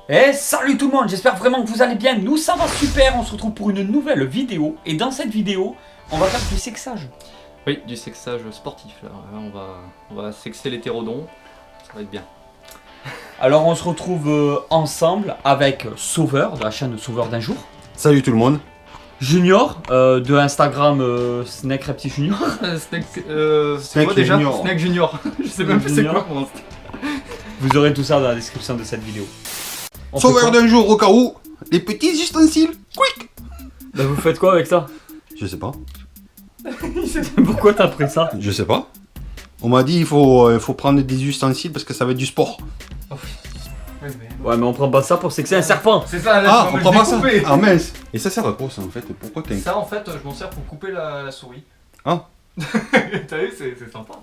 Et salut tout le monde, j'espère vraiment que vous allez bien. Nous ça va super, on se retrouve pour une nouvelle vidéo. Et dans cette vidéo, on va faire du sexage. Oui, du sexage sportif là. On va sexer l'hétérodon, ça va être bien. Alors on se retrouve ensemble avec Sauveur de la chaîne Sauveur d'un jour. Salut tout le monde. Junior de Instagram Snake Repti Junior. C'est quoi déjà Junior. Snack Junior. Je sais même plus c'est Junior. quoi pour l'instant. Vous aurez tout ça dans la description de cette vidéo. On fait Sauveur quoi d'un jour au cas où. Les petits ustensiles. Quick. Bah vous faites quoi avec ça? Je sais pas. Pourquoi t'as pris ça? Je sais pas. On m'a dit il faut prendre des ustensiles parce que ça va être du sport. Ouais mais on prend pas ça pour sexer un serpent. C'est ça, là, Ah, tu on vas prend me pas le ça. découper. Ah mince. Et ça sert à quoi ça en fait? Pourquoi t'as Ça en fait, je m'en sers pour couper la souris. Ah. T'as vu, c'est sympa.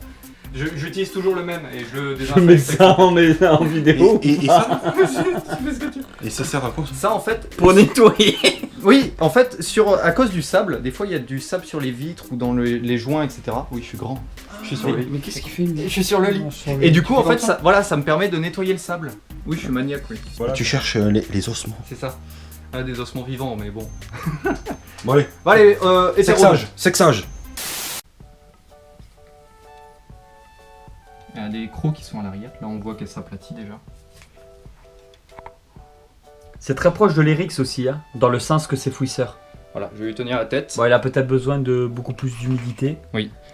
J'utilise toujours le même et je le Je mets désinfecte. ça en vidéo. et ça Tu fais ce que tu veux. Et ça sert à quoi ça? Ça en fait, Pour nettoyer. oui, en fait, à cause du sable, des fois il y a du sable sur les vitres ou dans les joints, etc. Oui, je suis grand. Je suis sur le lit. Mais qu'est-ce qu'il fait Je suis sur le lit. Et du coup, en fait, ça me permet de nettoyer le sable. Oui, je suis maniaque, oui. Voilà. Tu cherches les ossements. C'est ça. Ah, des ossements vivants, mais bon. Bon allez. Bon, allez, Sexage. Sexage. Il y a des crocs qui sont à l'arrière. Là, on voit qu'elle s'aplatit déjà. C'est très proche de l'Erix aussi, hein, dans le sens que c'est fouisseur. Voilà, je vais lui tenir la tête. Bon, il a peut-être besoin de beaucoup plus d'humidité.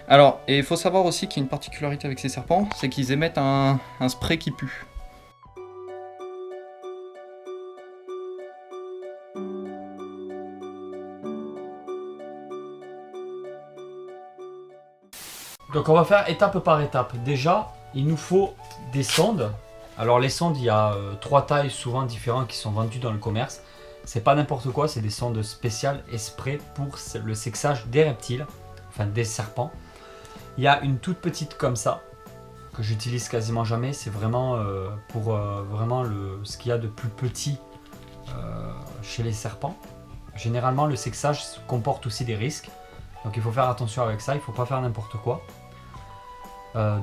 Alors, et il faut savoir aussi qu'il y a une particularité avec ces serpents, c'est qu'ils émettent un spray qui pue. Donc on va faire étape par étape. Déjà, il nous faut des sondes. Alors les sondes, il y a 3 tailles souvent différentes qui sont vendues dans le commerce. C'est pas n'importe quoi, c'est des sondes spéciales exprès pour le sexage des reptiles, enfin des serpents. Il y a une toute petite comme ça, que j'utilise quasiment jamais. C'est vraiment pour vraiment ce qu'il y a de plus petit chez les serpents. Généralement, le sexage comporte aussi des risques. Donc il faut faire attention avec ça, il ne faut pas faire n'importe quoi.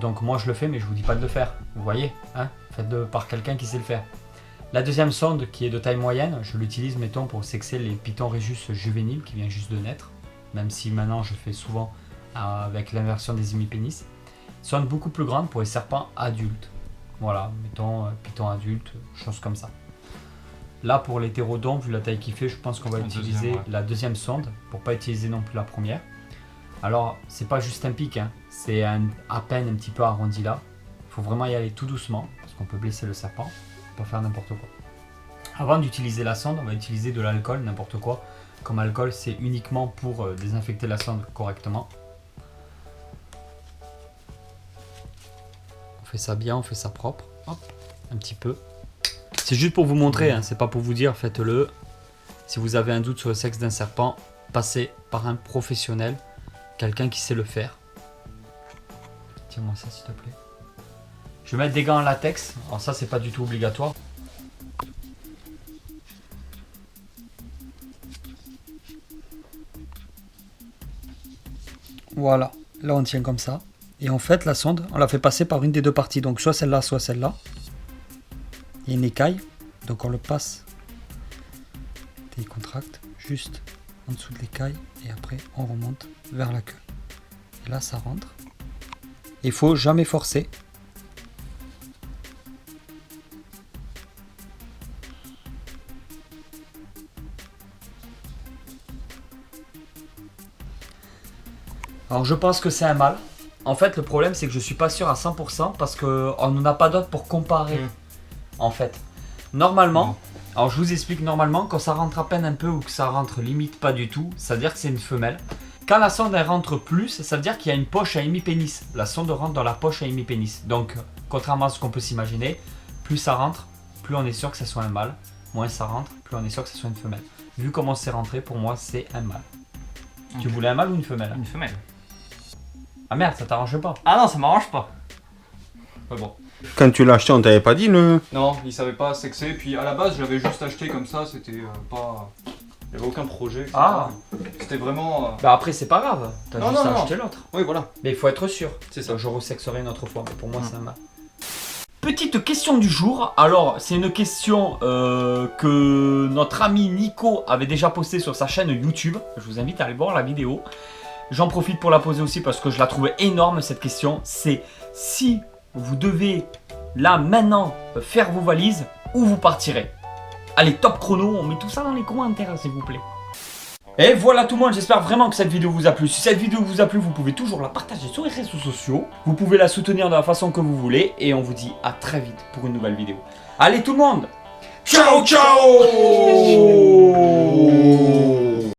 Donc moi je le fais mais je vous dis pas de le faire, vous voyez, hein, faites-le par quelqu'un qui sait le faire. La deuxième sonde qui est de taille moyenne, je l'utilise mettons pour sexer les Python Rhésus juvéniles qui viennent juste de naître, même si maintenant je fais souvent avec l'inversion des hémipénis. Sonde beaucoup plus grande pour les serpents adultes, voilà, mettons Python adulte, choses comme ça. Là pour l'hétérodon, vu la taille qu'il fait, je pense qu'on va utiliser la deuxième sonde pour pas utiliser non plus la première. Alors c'est pas juste un pic, hein. C'est à peine un petit peu arrondi là. Il faut vraiment y aller tout doucement parce qu'on peut blesser le serpent, pas faire n'importe quoi. Avant d'utiliser la sonde, on va utiliser de l'alcool, n'importe quoi. Comme alcool, c'est uniquement pour désinfecter la sonde correctement. On fait ça bien, on fait ça propre. Hop, un petit peu. C'est juste pour vous montrer, hein, c'est pas pour vous dire, faites-le. Si vous avez un doute sur le sexe d'un serpent, passez par un professionnel, quelqu'un qui sait le faire. Tiens-moi ça s'il te plaît. Je vais mettre des gants en latex, alors ça c'est pas du tout obligatoire. Voilà, là on tient comme ça. Et en fait la sonde, on la fait passer par une des deux parties, donc soit celle-là, soit celle-là. Il y a une écaille, donc on le passe, il contracte juste en dessous de l'écaille et après on remonte vers la queue. Et là ça rentre. Il faut jamais forcer. Alors je pense que c'est un mâle. En fait le problème c'est que je suis pas sûr à 100% parce qu'on n'en a pas d'autres pour comparer. En fait, normalement, alors je vous explique normalement, quand ça rentre à peine un peu ou que ça rentre limite pas du tout, ça veut dire que c'est une femelle. Quand la sonde elle rentre plus, ça veut dire qu'il y a une poche à hémipénis. La sonde rentre dans la poche à hémipénis. Donc, contrairement à ce qu'on peut s'imaginer, plus ça rentre, plus on est sûr que ça soit un mâle. Moins ça rentre, plus on est sûr que ça soit une femelle. Vu comment c'est rentré, pour moi c'est un mâle. Okay. Tu voulais un mâle ou une femelle? Une femelle. Ah merde, ça t'arrange pas? Ah non, ça m'arrange pas. Ouais, bon. Quand tu l'as acheté, on t'avait pas dit le... Non, il savait pas sexer, puis à la base j'avais juste acheté comme ça, c'était pas... Il n'y avait aucun projet, etc. Ah. C'était vraiment... Bah après c'est pas grave, t'as Non, juste non, à non. acheter l'autre. Oui, voilà. Mais il faut être sûr. C'est ça. Je resexerai une autre fois, mais pour moi c'est un mâle. Petite question du jour. Alors, c'est une question que notre ami Nico avait déjà postée sur sa chaîne YouTube. Je vous invite à aller voir la vidéo. J'en profite pour la poser aussi parce que je la trouvais énorme cette question. C'est si vous devez, là, maintenant, faire vos valises, où vous partirez? Allez, top chrono, on met tout ça dans les commentaires, s'il vous plaît. Et voilà tout le monde, j'espère vraiment que cette vidéo vous a plu. Si cette vidéo vous a plu, vous pouvez toujours la partager sur les réseaux sociaux. Vous pouvez la soutenir de la façon que vous voulez. Et on vous dit à très vite pour une nouvelle vidéo. Allez tout le monde, ciao ciao.